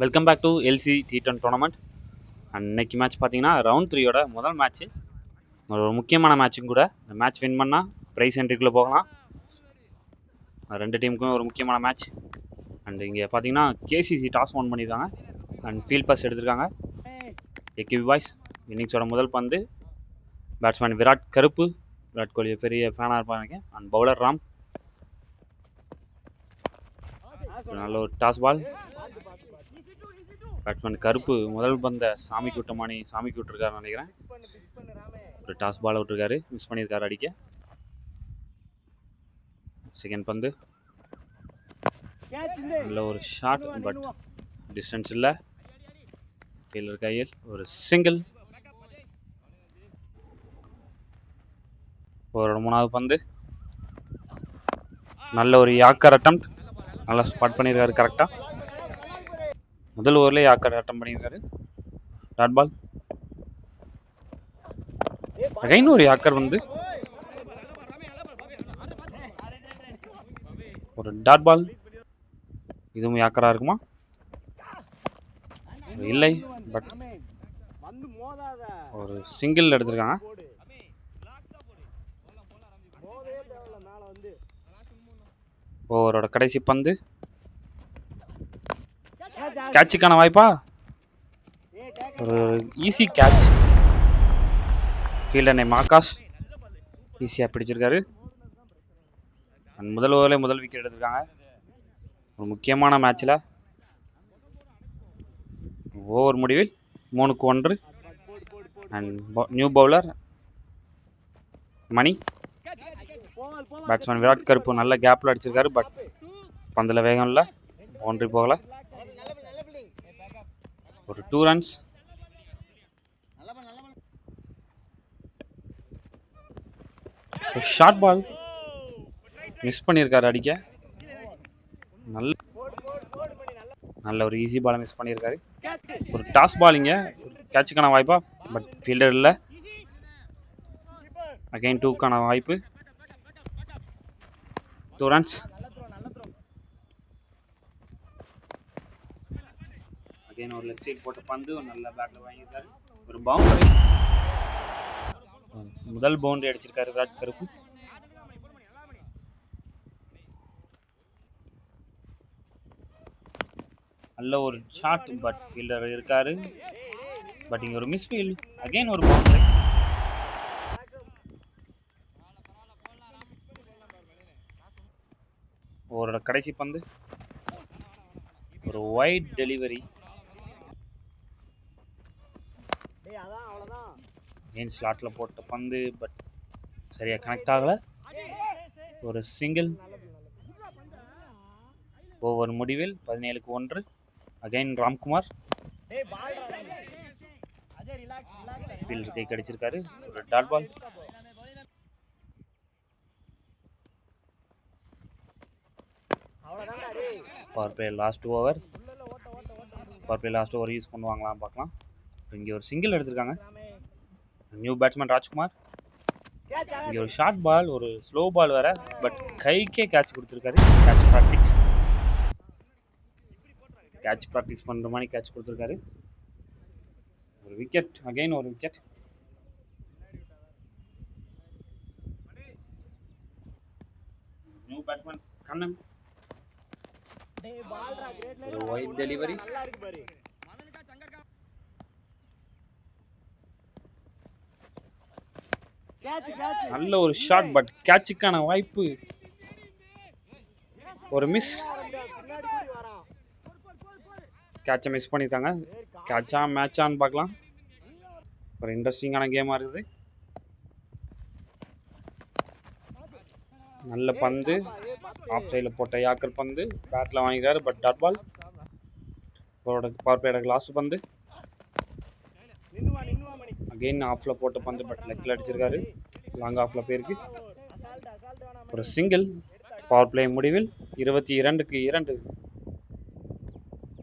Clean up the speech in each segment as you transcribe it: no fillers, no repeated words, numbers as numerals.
Welcome back to L T10 tournament. அன்னைக்கு match பார்த்தீங்கன்னா round 3யோட முதல் மேட்ச்சு, ஒரு முக்கியமான மேட்சும் கூட. இந்த மேட்ச் வின் பண்ணால் ப்ரைஸ் என்ட்ரிக்குள்ளே போகலாம். ரெண்டு டீமுக்கும் ஒரு முக்கியமான மேட்ச். அண்ட் இங்கே பார்த்தீங்கன்னா கேசிசி டாஸ் ஓன் பண்ணியிருக்காங்க அண்ட் ஃபீல்ட் ஃபர்ஸ்ட் எடுத்திருக்காங்க. ஏகேபி பாய்ஸ் இன்னிங்ஸோட முதல் பந்து. பேட்ஸ்மேன் விராட் கருப்பு, விராட் கோலி பெரிய ஃபேனாக இருப்பாங்க. And bowler Ram. நல்ல ஒரு டாஸ் பால். பேட்ஸ்மேன் கருப்பு முதல் பந்த சாமிக்கு விட்டுருக்காருன்னு நினைக்கிறேன். ஒரு டாஸ் பால் விட்டுருக்காரு, மிஸ் பண்ணியிருக்காரு அடிக்க. செகண்ட் பந்து நல்ல ஒரு ஷாட், பட் டிஸ்டன்ஸ் இல்லை. ஃபீல்டர் கையில் ஒரு சிங்கிள். ஒரு மூணாவது பந்து நல்ல ஒரு யாக்கர் அட்டெம்ப்ட், நல்லா ஸ்பாட் பண்ணியிருக்காரு கரெக்டாக. முதல் ஓவர்லேயே யாக்கர் அட்டம் பண்ணியிருக்காரு. Dot ball. அகைன் ஒரு யாக்கர் வந்து ஒரு டாட் பால். இதுவும் யாக்கராக இருக்குமா? இல்லை, பட் ஒரு சிங்கிள் எடுத்திருக்காங்க. ஓவரோட கடைசி பந்து கேட்சுக்கான வாய்ப்பா? ஒரு easy catch. Fielder name Akash ஈஸியாக பிடிச்சிருக்காரு. முதல் ஓவரில் முதல் விக்கெட் எடுத்திருக்காங்க. ஒரு முக்கியமான மேட்ச்சில் ஓவர் முடிவில் 3-1. And new bowler Mani. Batsman Virat Karuppu நல்ல கேப்பில் அடிச்சிருக்காரு, பட் பந்தில் வேகம் இல்லை, பவுண்டரி போகலை. ஒரு 2 runs. ஒரு ஷார்ட் பால் மிஸ் பண்ணியிருக்காரு அடிக்க. நல்ல ஒரு ஈஸி பாலை மிஸ் பண்ணியிருக்காரு. ஒரு டாஸ் பாலிங்க, கேட்சுக்கான வாய்ப்பா? பட் ஃபீல்டர் இல்லை. அகைன் 2க்கான வாய்ப்பு. 2 runs. அகைன் ஒரு லெஃப்ட் சைட் போட்ட பந்து நல்ல பேட்டில் வாங்கியிருக்காரு. ஒரு பவுண்டரி, முதல் பவுண்டரி அடிச்சிருக்காரு விராட் கருப்பு. நல்ல ஒரு ஷாட், பட் ஃபீல்டர் இருக்காரு. பட் இங்கே ஒரு மிஸ்ஃபீல்ட். அகைன் ஒரு பவுண்டரி. ஓவரோட கடைசி பந்து ஒரு வைட் டெலிவரி. ஏன் ஸ்லாட்டில் போட்ட பந்து, பட் சரியாக கனெக்ட் ஆகலை. ஒரு சிங்கிள். ஓவர் முடிவில் 17-1. அகைன் ராம்குமார் ஃபீல்டர் கை கடிச்சிருக்காரு. ஒரு dot ball. Power play last over. Power play last over use பண்ணுவாங்களான்னு பார்க்கலாம். இங்கே ஒரு சிங்கிள் எடுத்திருக்காங்க. New batsman Rajkumar. இங்கே ஒரு ஷார்ட் பால், ஒரு ஸ்லோ பால் வேற, பட் கைக்கே கேட்ச் கொடுத்துருக்காரு. கேட்ச் ப்ராக்டிஸ் பண்ணுற மாதிரி கேட்ச் கொடுத்துருக்காரு. ஒரு விக்கெட். அகைன் ஒரு விக்கெட். New batsman Kannan. ஒரு வைட் டெலிவரி. நல்ல ஒரு ஷாட், பட் கேட்சுக்கான வாய்ப்பு. ஒரு மிஸ். கேட்சை மிஸ் பண்ணியிருக்காங்க. கேட்சா மேட்சான்னு பார்க்கலாம். ஒரு இன்ட்ரெஸ்டிங்கான கேமாக இருக்குது. நல்ல பந்து, ஆஃப் சைடில் போட்ட யாக்கர் பந்து, பேட்டில் வாங்கிக்கிறாரு, பட் டாட் பால். பவர் பிளேயோட லாஸ்ட் பந்து அகெயின் ஆஃபில் போட்ட பந்து, பட் லெக்கில் அடிச்சிருக்காரு. லாங் ஆஃபில் போயிருக்கு. ஒரு சிங்கிள். பவர் பிளே முடிவில் 22-2.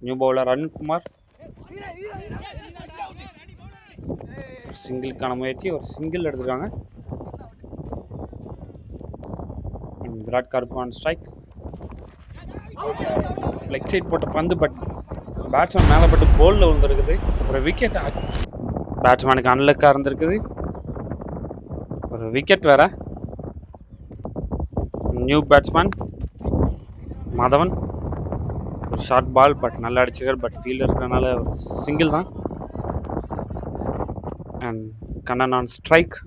New bowler Arunkumar. சிங்கிளுக்கான முயற்சி, ஒரு சிங்கிள் எடுத்திருக்காங்க. விராட் கருப்பு ஆன் ஸ்ட்ரைக். லெக் சைட் போட்ட பந்து, பட் பேட்ஸ்மேன் மேலே பட்டு போலில் விழுந்துருக்குது. ஒரு விக்கெட் பேட்ஸ்மேனுக்கு அன்லக்காக இருந்திருக்குது. ஒரு விக்கெட் வேற. New batsman Madhavan. ஒரு ஷார்ட் பால் பட் நல்லா அடிச்சிருக்காரு. பட் ஃபீல்டர் இருக்கிறனால ஒரு சிங்கிள் தான். And Kannan on strike.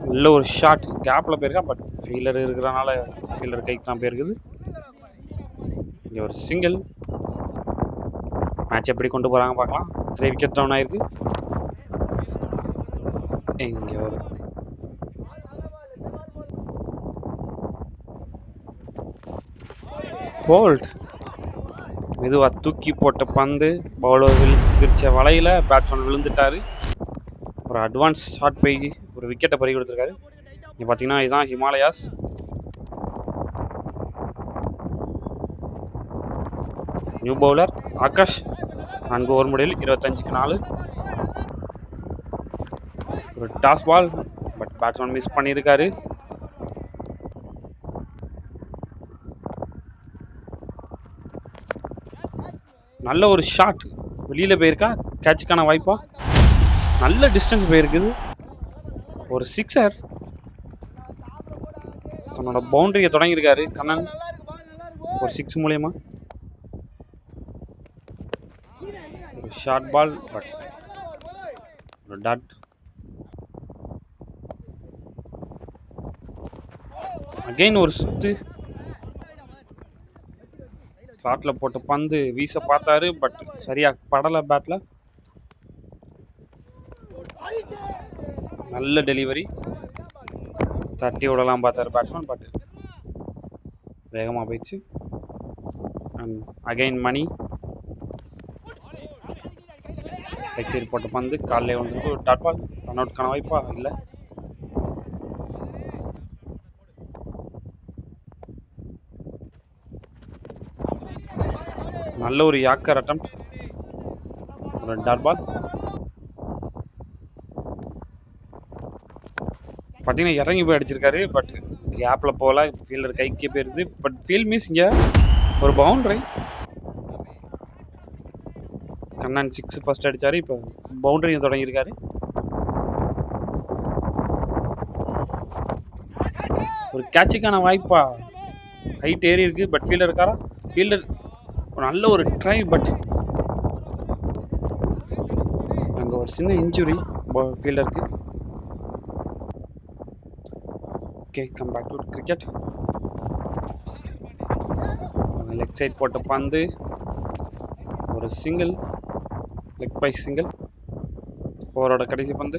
நல்ல ஒரு ஷாட் கேப்பில் போயிருக்கா. பட் ஃபீல்டர் இருக்கிறனால ஃபீல்டர் கைக்கு தான் போயிருக்குது. இங்கே ஒரு சிங்கிள். மேட்ச் எப்படி கொண்டு போகிறாங்க பார்க்கலாம். 3 விக்கெட் டவுன் ஆயிருக்கு. இங்கே ஒரு போல்ட். மெதுவாக தூக்கி போட்ட பந்து பவுலர்கள் பிரிச்ச வலையில் பேட்ஸ்மேன் விழுந்துட்டாரு. ஒரு அட்வான்ஸ் ஷாட் போய் ஒரு விக்கெட்டை பறி கொடுத்துருக்காரு. இங்கே பார்த்தீங்கன்னா இதுதான் Himalayas. New bowler Akash. 4 over முடியல் 25க்கு 4. ஒரு toss ball but batsman miss பண்ணியிருக்காரு. நல்ல ஒரு ஷாட் வெளியில் போயிருக்கா. கேட்சுக்கான வாய்ப்பா. நல்ல டிஸ்டன்ஸ் போயிருக்குது. ஒரு சிக்ஸர். தன்னோட பவுண்டரியை தொடங்கியிருக்காரு கண்ணன். ஒரு 6 மூலியமா ஒரு ஷார்ட் பால் பட் ஒரு டாட். அகைன் ஒரு சுத்து. ஸ்லாட்டில் போட்டு பந்து வீச பார்த்தாரு. பட் சரியாக படலை பேட்டில். நல்ல டெலிவரி. தட்டி விடலாம் பார்த்தாரு பேட்ஸ்மேன். பட் வேகமாக போயிடுச்சு. And again Mani. Leg side போட்ட பந்து காலில் வந்து ஒரு டாட் பால். ரன் அவுட்கான வாய்ப்பா இல்லை. நல்ல ஒரு யாக்கர் அட்டெம்ப்ட். ஒரு டாட் பால். பார்த்தீங்கன்னா இறங்கி போய் அடிச்சிருக்காரு. பட் கேப்பில் போகல. ஃபீல்டர் கைக்கே போயிருது. But field miss. இங்கே ஒரு பவுண்டரி. கண்ணன் 6 ஃபர்ஸ்ட் அடித்தார். இப்போ பவுண்டரியும் தொடங்கியிருக்காரு. ஒரு கேட்சுக்கான வாய்ப்பா. ஹைட் ஏறி இருக்கு. பட் ஃபீல்டர் இருக்காரா. ஃபீல்டர் நல்ல ஒரு ட்ரை. பட் அங்கே ஒரு சின்ன இன்ஜுரி ஃபீல்டருக்கு. Okay, come back to cricket. Leg side போட்ட பந்து ஒரு சிங்கிள். Leg bye single. ஓவரோட கடைசி பந்து.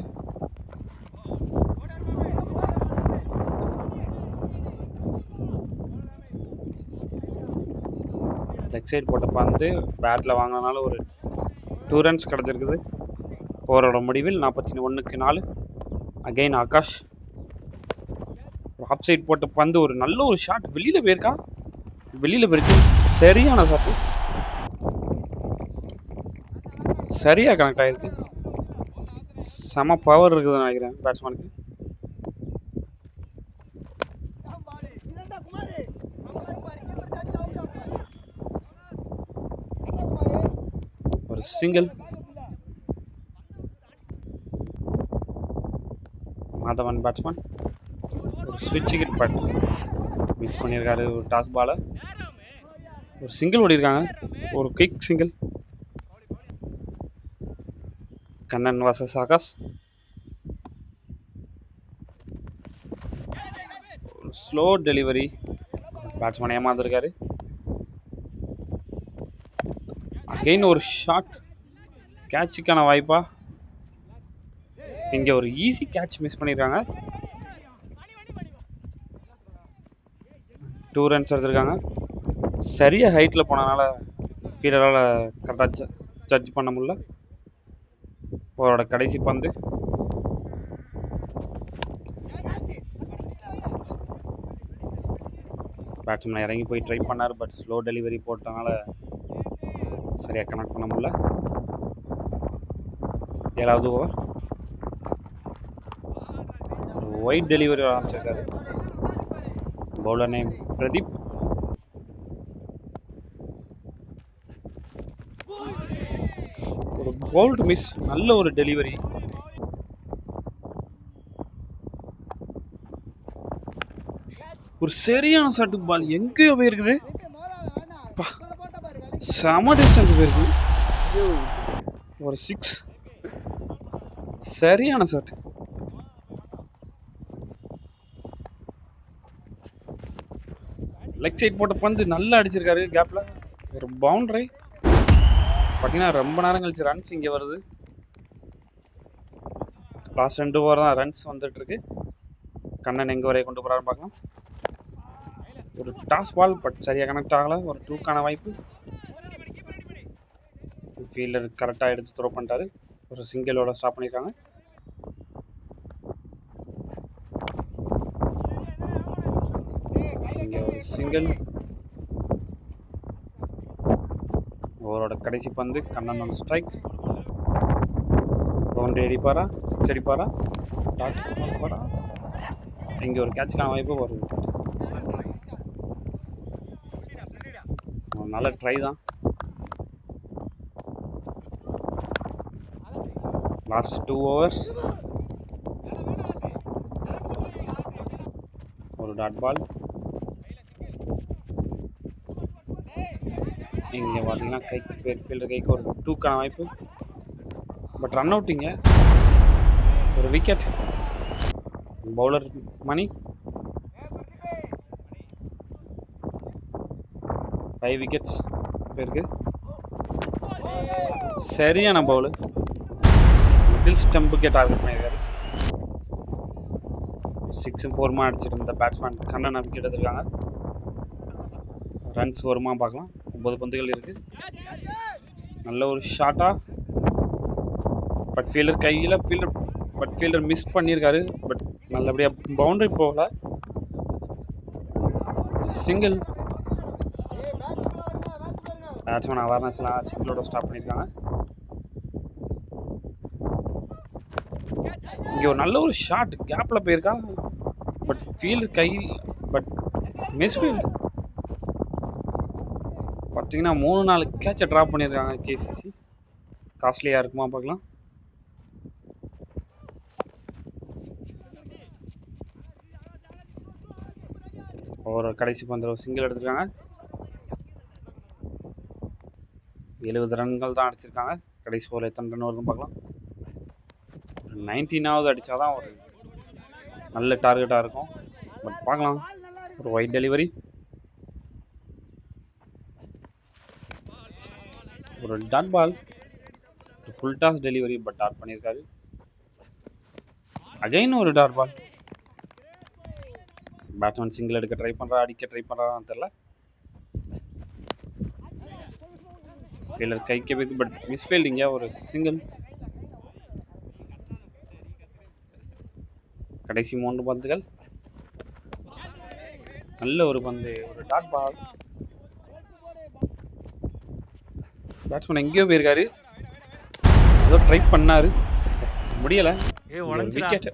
லெக் சைடு போட்ட பந்து பேட்டில் வாங்கினால ஒரு 2 ரன்ஸ் கிடச்சிருக்குது. ஓவரோட முடிவில் 41க்கு 4. அகைன் ஆகாஷ். ஆஃப் சைட் போட்ட பந்து ஒரு நல்ல ஒரு ஷாட் வெளியில் போயிருக்கா. வெளியில் போயிருக்கு. சரியான ஷாட்டு. சரியாக கனெக்ட் ஆகிருக்கு. செம பவர் இருக்குதுன்னு நினைக்கிறேன் பேட்ஸ்மேனுக்கு. ஒரு சிங்கிள். மாதவன் பேட்ஸ்மேன். ஒரு ஸ்விட்ச் ஹிட் பட் மிஸ் பண்ணியிருக்காரு. ஒரு டாஸ் பாலை. ஒரு சிங்கிள் ஓடிருக்காங்க. ஒரு quick single. Kannan versus Akash. Slow delivery. Batsman ஏமாந்துருக்காரு. அகைன் ஒரு ஷாட். கேட்சுக்கான வாய்ப்பா. இங்கே ஒரு ஈஸி கேட்ச் மிஸ் பண்ணியிருக்காங்க. 2 ரன்ஸ் எடுத்திருக்காங்க. சரியாக ஹைட்டில் போனதுனால ஃபீல்டரால் கரெக்டாக ஜட்ஜ் பண்ண முடியல. அவரோட கடைசி பந்து. பேட்ஸ்மேன் இறங்கி போய் ட்ரை பண்ணார். பட் ஸ்லோ டெலிவரி போட்டனால சரியாக கனெக்ட் பண்ண முடியல. 7வது ஓவர். ஒரு ஒயிட் டெலிவரி ஆரம்பிச்சிருக்காரு. Bowler name Pradeep. Bowled miss, நல்ல ஒரு டெலிவரி. ஒரு சரியான ஷாட், பால் எங்கேயோ போயிருக்குது, செம டிஸ்டன்ஸ் போயிருக்கு. ஒரு 6, சரியான ஷாட். லெக் சைட் போட்ட பந்து நல்லா அடிச்சிருக்காரு கேப்ல, ஒரு பவுண்டரி. பார்த்தீங்கன்னா ரொம்ப நேரம் கழிச்சு ரன்ஸ் இங்கே வருது. லாஸ்ட் 2 ஓவர் தான் ரன்ஸ் வந்துட்டு இருக்கு. கண்ணன் எங்கே வரைய கொண்டு போகிறான்னு பார்க்கலாம். ஒரு டாஸ் பால், பட் சரியாக கனெக்ட் ஆகலை. ஒரு 2க்கான வாய்ப்பு. ஃபீல்டர் கரெக்டாக எடுத்து த்ரோ பண்ணிட்டாரு. ஒரு சிங்கிளோட ஸ்டாப் பண்ணியிருக்காங்க. இங்கே ஒரு சிங்கிள். ஓவரோட கடைசி பந்து, கண்ணன் ஒன் ஸ்ட்ரைக். பவுண்டரி அடிப்பாரா, 6 அடிப்பாரா, டாட் அடிப்பாரா? இங்கே ஒரு கேட்சுக்கான வாய்ப்பு வரும். நல்ல ட்ரை தான். Last 2 overs. ஒரு டாட் பால். இங்கே பார்த்தீங்கன்னா கைக்கு பேர் ஃபீல்டர் கைக்கு ஒரு 2க்கான வாய்ப்பு, பட் ரன் அவுட்டிங்க. ஒரு விக்கெட். பவுலர் மணி 5 விக்கெட்ஸ் பேருக்கு. சரியான பவுலு, மிடில் ஸ்டம்புக்கே டார்கெட் பண்ணியிருக்காரு. 6 4 அடிச்சிட்டு இருந்த பேட்ஸ்மேன் கண்ணன் விக்கெட் எடுத்திருக்காங்க. ரன்ஸ் வருமா பார்க்கலாம். 9 பந்துகள் இருக்குது. நல்ல ஒரு ஷாட்டா, பட் ஃபீல்டர் கையில் ஃபீல்டர் மிஸ் பண்ணியிருக்காரு. பட் நல்லபடியாக பவுண்டரி போகல. சிங்கிள். பேட்ஸ்மேன் அவேர்னஸ்லாம் சிங்கிளோட ஸ்டாப் பண்ணியிருக்காங்க. இங்கே ஒரு நல்ல ஒரு ஷாட் கேப்பில் போயிருக்கா, பட் ஃபீல்டர் கையில் மிஸ்ஃபீல்டு. பார்த்தீங்கன்னா 3-4 கேட்சை ட்ராப் பண்ணியிருக்காங்க கேசிசி. காஸ்ட்லியாக இருக்குமா பார்க்கலாம். ஒரு கடைசி பந்தில் சிங்கிள் எடுத்திருக்காங்க. 70 ரன்கள் தான் அடிச்சிருக்காங்க. கடைசி ஓவரில் எத்தனை ரன் வருதுன்னு பார்க்கலாம். 19ஆவது அடித்தா தான் ஒரு நல்ல டார்கெட்டாக இருக்கும். பட் பார்க்கலாம். ஒரு ஒயிட் டெலிவரி, ஒரு டாட் பால், ஒரு full toss delivery, but dot பண்ணியிருக்காரு. அகைன் ஒரு டாட் பால். பேட்ஸ்மேன் சிங்கிள் எடுக்க ட்ரை பண்ணுறா, அடிக்க ட்ரை பண்ணுறான்னு தெரில. ஃபீல்டர் கைக்கு போயிருக்கு, பட் மிஸ்ஃபீல்டிங்க. ஒரு சிங்கிள். கடைசி 3 பந்துகள். நல்ல ஒரு பந்து, ஒரு டாட் பால். பேட்ஸ்மேன் எங்கேயோ போயிருக்காரு, ஏதோ ட்ரை பண்ணாரு, முடியலை. விக்கெட்.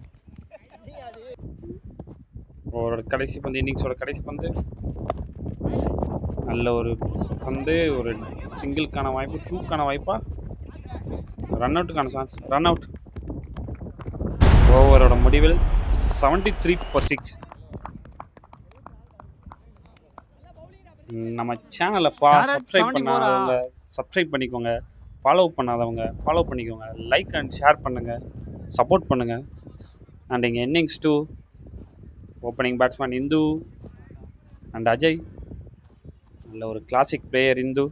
ஒரு கடைசி பந்து, இன்னிங்ஸோட கடைசி பந்து. நல்ல ஒரு பந்து, ஒரு சிங்கிளுக்கான வாய்ப்பு, 2க்கான வாய்ப்பா, ரன் அவுட்டுக்கான சான்ஸ், ரன் அவுட். ஓவரோட முடிவில் 73 for 6. நம்ம சேனலை சப்ஸ்கிரைப் பண்ணாதவங்க சப்ஸ்கிரைப் பண்ணிக்கோங்க, ஃபாலோ பண்ணாதவங்க ஃபாலோ பண்ணிக்கோங்க, லைக் அண்ட் ஷேர் பண்ணுங்கள், சப்போர்ட் பண்ணுங்கள். அண்ட் இங்கே innings 2 opening batsman Hindu and Ajay. நல்ல ஒரு classic player Hindu.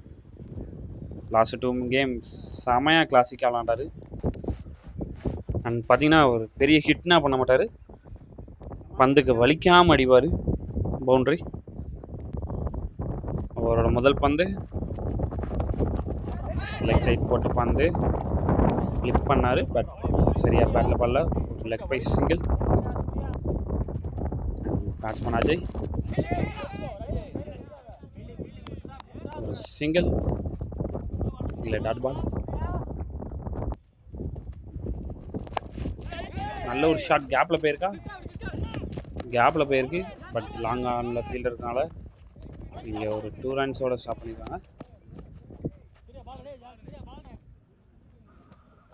Last 2 games செமையாக கிளாசிக்காக விளாண்டாரு. அண்ட் பார்த்தீங்கன்னா ஒரு பெரிய ஹிட்னா பண்ண மாட்டார், பந்துக்கு வலிக்காமல் அடிவார், பவுண்ட்ரி. அவரோட முதல் பந்து லெக் சைட் போட்ட பந்து கிளிப் பண்ணார், பட் சரியாக பேட்டில் பண்ணல. ஒரு leg bye single. Batsman Ajay ஒரு சிங்கிள், இல்லை டாட் பால். நல்ல ஒரு ஷாட் கேப்பில் போயிருக்கு, பட் லாங் ஆனில் ஃபீல்டர் இருக்கனால இங்கே ஒரு 2 ரன்ஸோட ஸ்டாப் பண்ணியிருக்காங்க.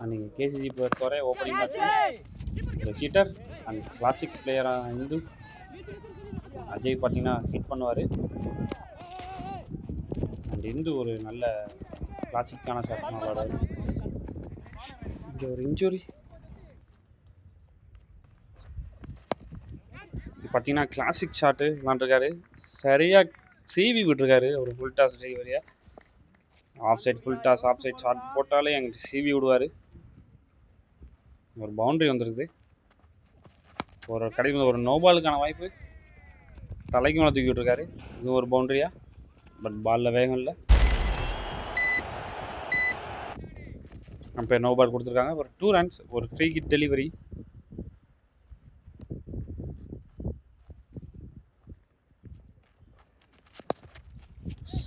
அன்றைக்கி கேசிசி பொறுத்தவரை ஓப்பனிங் பேட்ஸ்மேன் ஒரு ஹீட்டர் அண்ட் கிளாசிக் பிளேயராக இந்து அஜய் பார்த்தீங்கன்னா ஹிட் பண்ணுவார். அண்ட் இந்து ஒரு நல்ல கிளாசிக்கான ஷாட்ஸ் விளையாடுவார். இங்கே ஒரு இன்ஜுரி பார்த்தீங்கன்னா கிளாசிக் ஷாட்டு விளாண்டுருக்காரு. சரியாக சீவி விட்டுருக்காரு ஒரு ஃபுல் டாஸ் டெலிவரியாக. Off side full toss off side shot போட்டாலே எங்களுக்கு சீவி விடுவார். ஒரு பவுண்ட்ரி வந்துருக்குது. ஒரு கிடைக்கும் ஒரு நோபாலுக்கான வாய்ப்பு. தலைக்கு மேலே தூக்கி விட்டுருக்காரு. இது ஒரு பவுண்ட்ரியா, பட் பாலில் வேகம் இல்லை. அம்பையர் நோ பால் கொடுத்துருக்காங்க. ஒரு 2 runs, ஒரு ஃப்ரீ கிட் டெலிவரி.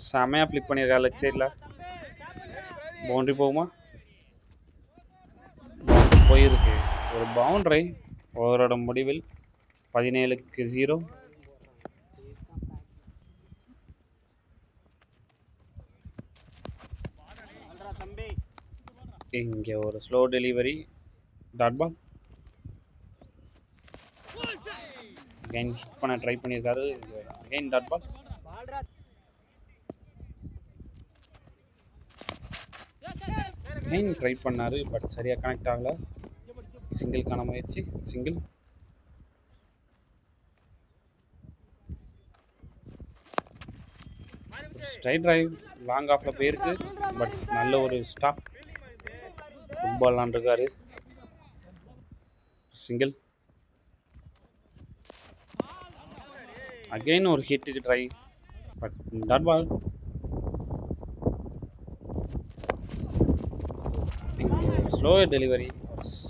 செமையாக ஃப்ளிப் பண்ணியிருக்காரு லெக் சைடில். பவுண்ட்ரி போகுமா? போயிருக்கு. ஒரு பவுண்ட்ரி ஓவரோட முடிவில் 17-0. இங்கே ஒரு slow delivery, dot ball. Again hit பண்ண ட்ரை பண்ணியிருக்காரு. Again dot ball. Again try பண்ணார், பட் சரியாக கனெக்ட் ஆகலை. சிங்கிள்கான முயற்சி, சிங்கிள். ஸ்ட்ரைட் டிரைவ் லாங் ஆஃபில் போயிருக்கு, பட் நல்ல ஒரு ஸ்டாப். ஃபுட்பால் விளாண்டுருக்காரு. சிங்கிள். அகெயின் ஒரு ஹிட்டுக்கு try, but dot ball. Slow delivery,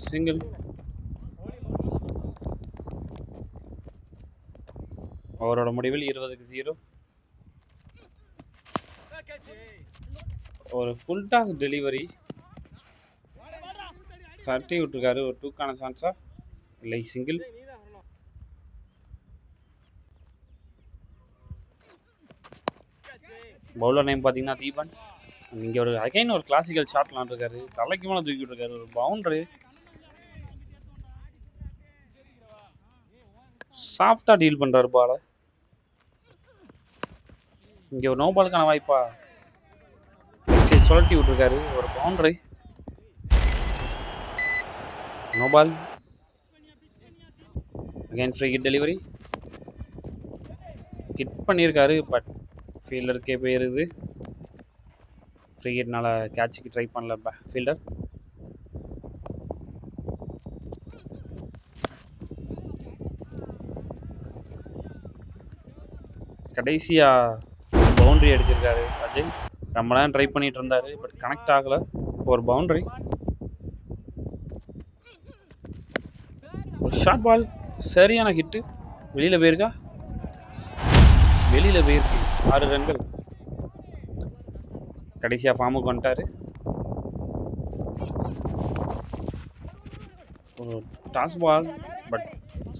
single. அவரோட முடிவில் 20-0. ஒரு ஃபுல் டாஸ் டெலிவரி தட்டி விட்டுருக்காரு. ஒரு 2க்கான சான்ஸா இல்லை, சிங்கிள். பவுலர் நேம் பார்த்தீங்கன்னா தீபன். இங்கே ஒரு அகைன் ஒரு கிளாசிக்கல் ஷாட் விளாண்டுருக்காரு. தலைக்கு மேலே தூக்கி விட்டுருக்காரு. ஒரு பவுண்டரி. சாஃப்டாக டீல் பண்ணுறாரு பாலை. இங்கே ஒரு நோ பாலுக்கான வாய்ப்பா சுழட்டி விட்டுருக்காரு. ஒரு boundary. No ball. Again free hit delivery. Hit பண்ணியிருக்காரு, பட் ஃபீல்டருக்கே போயிருது. ஃப்ரீ ஹிட்னால கேட்சுக்கு ட்ரை பண்ணல ஃபீல்டர். கடைசியாக பவுண்ட்ரி அடிச்சிருக்காரு அஜய். ரொம்ப நேரம் ட்ரை பண்ணிட்டு இருந்தாரு, பட் கனெக்ட் ஆகலை. ஒரு பவுண்ட்ரி. ஒரு ஷார்ட் பால், சரியான ஹிட்டு. வெளியில் போயிருக்கா? வெளியில் போயிருக்கு. 6 ரன்கள். கடைசியாக ஃபார்முக்கு வந்துட்டார். ஒரு டாஸ் பால், பட்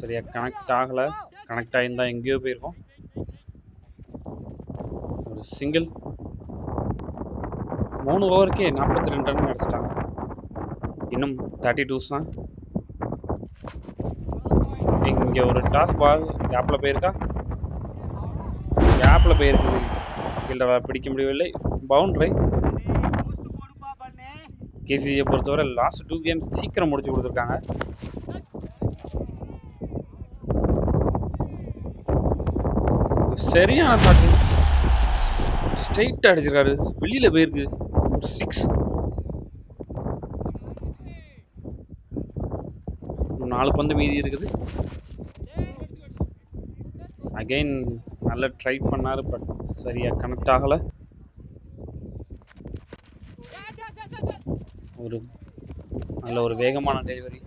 சரியாக கனெக்ட் ஆகலை. கனெக்ட் ஆகியிருந்தால் எங்கேயோ போயிருக்கோம். ஒரு சிங்கிள். 3 ஓவருக்கே 42 ரன் அடிச்சிட்டாங்க. இன்னும் 32 தான். இங்கே ஒரு டாஸ் பால் கேப்பில் போயிருக்கா? கேப்பில் போயிருக்குது. ஃபீல்டரால் பிடிக்க முடியவில்லை. பவுண்ட்ரி. கேசிசியை பொறுத்தவரை லாஸ்ட் 2 கேம்ஸ் சீக்கிரம் முடிச்சு கொடுத்துருக்காங்க. சரியான தாக்கு. ஸ்ட்ரைட்டாக அடிச்சிருக்காரு. வெளியில் போயிருக்கு. 6. 4 பந்து மீதி இருக்குது. அகைன் நல்ல ட்ரை பண்ணார், பட் சரியாக கனெக்ட் ஆகலை. ஒரு நல்ல ஒரு வேகமான டெலிவரி.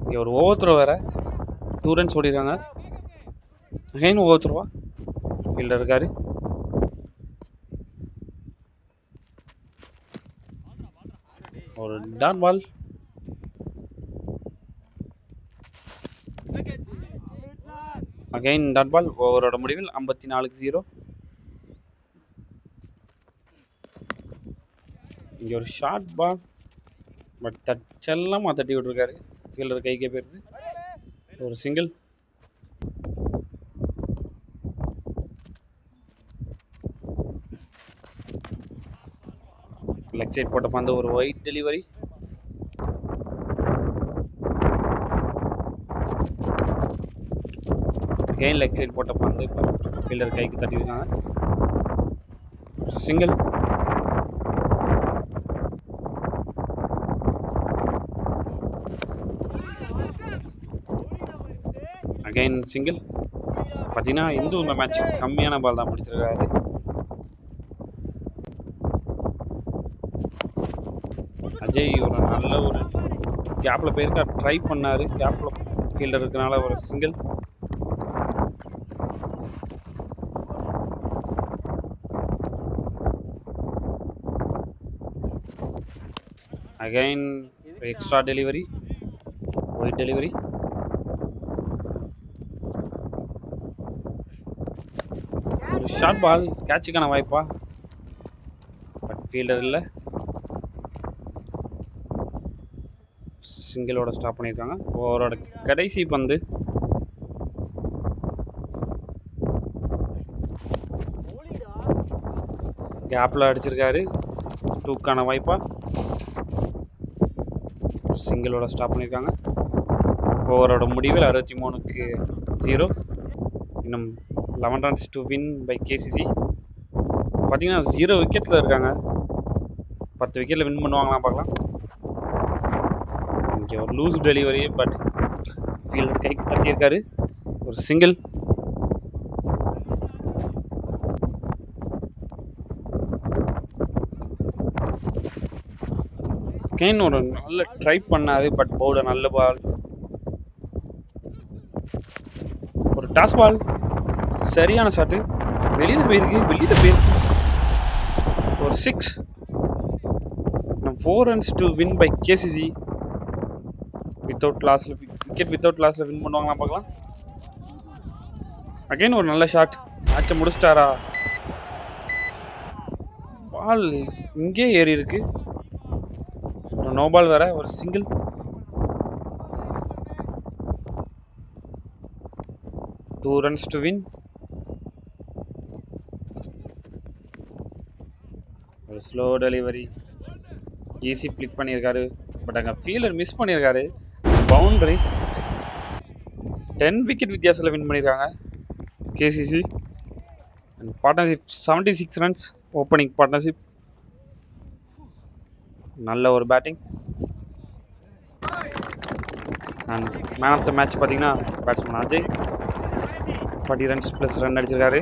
இங்கே ஒரு ஓவர் த்ரோ வேறு. 2 runs ஓடிருக்காங்க. அகைன் ஓவர் த்ரோவா? ஃபீல்டர் இருக்காரு. ஒரு dot ball. Again dot ball. ஓவரோட முடிவில் 54-0. இங்கே ஒரு ஷார்ட் பால், பட் செல்லமாக தட்டி விட்டுருக்காரு. ஃபீல்டர் கைக்கே போயிருது. ஒரு சிங்கிள். லெக் சைட் போட்ட பந்து ஒரு wide delivery. Again leg side போட்ட பந்து ஃபீல்டர் கைக்கு தட்டியிருக்காங்க. சிங்கிள். Again single. பார்த்தீங்கன்னா இந்து இந்த மேட்ச் கம்மியான பால் தான் பிடிச்சிருக்காரு. அஜய் ஒரு நல்ல ஒரு கேப்பில் போயிருக்கா, ட்ரை பண்ணார். கேப்பில் ஃபீல்டர் இருக்கனால ஒரு single. Again extra delivery, white delivery. ஒரு ஷார்ட் பால், கேட்சுக்கான வாய்ப்பா, பட் ஃபீல்டர் இல்லை. சிங்கிளோட ஸ்டாப் பண்ணியிருக்காங்க. ஓவரோட கடைசி பந்து. கேப்பில் அடிச்சிருக்காரு. டூக்கான வாய்ப்பா, சிங்கிளோட ஸ்டாப் பண்ணியிருக்காங்க. ஓவரோட முடிவில் 63க்கு 0. இன்னும் 11 runs to win by KCC. பார்த்தீங்கன்னா 0 விக்கெட்ஸில் இருக்காங்க. 10 விக்கெட்டில் வின் பண்ணுவாங்களாம் பார்க்கலாம். இங்கே ஒரு லூஸ் டெலிவரி, பட் ஃபீல்டர் கைக்கு தட்டியிருக்காரு. ஒரு சிங்கிள். கெயின் ஒரு நல்ல ட்ரை பண்ணார், பட் பவுலர் நல்ல பால். ஒரு டாஸ் பால், சரியான ஷாட்டு, வெளியில் போயிருக்கு. ஒரு 6. 4 runs to win by KCC. Without லாஸில் வின் பண்ணுவாங்களா பார்க்கலாம். அகைன் ஒரு நல்ல ஷாட், மேட்சை முடிச்சிட்டாரா? பால் இங்கே ஏறி இருக்கு. ஒரு நோ பால் வேற. ஒரு single. Two runs to win. ஒரு ஸ்லோ டெலிவரி, ஈஸி ஃப்ளிக் பண்ணியிருக்காரு, பட் அங்கே ஃபீல்டர் மிஸ் பண்ணியிருக்காரு. பவுண்டரி. 10 விக்கெட் வித்தியாசத்தில் வின் பண்ணியிருக்காங்க KCC. And partnership 76 runs opening partnership. நல்ல ஒரு batting. And man of the match பார்த்தீங்கன்னா பேட்ஸ்மேன் அஜய் 40 runs + ரன் அடிச்சிருக்காரு.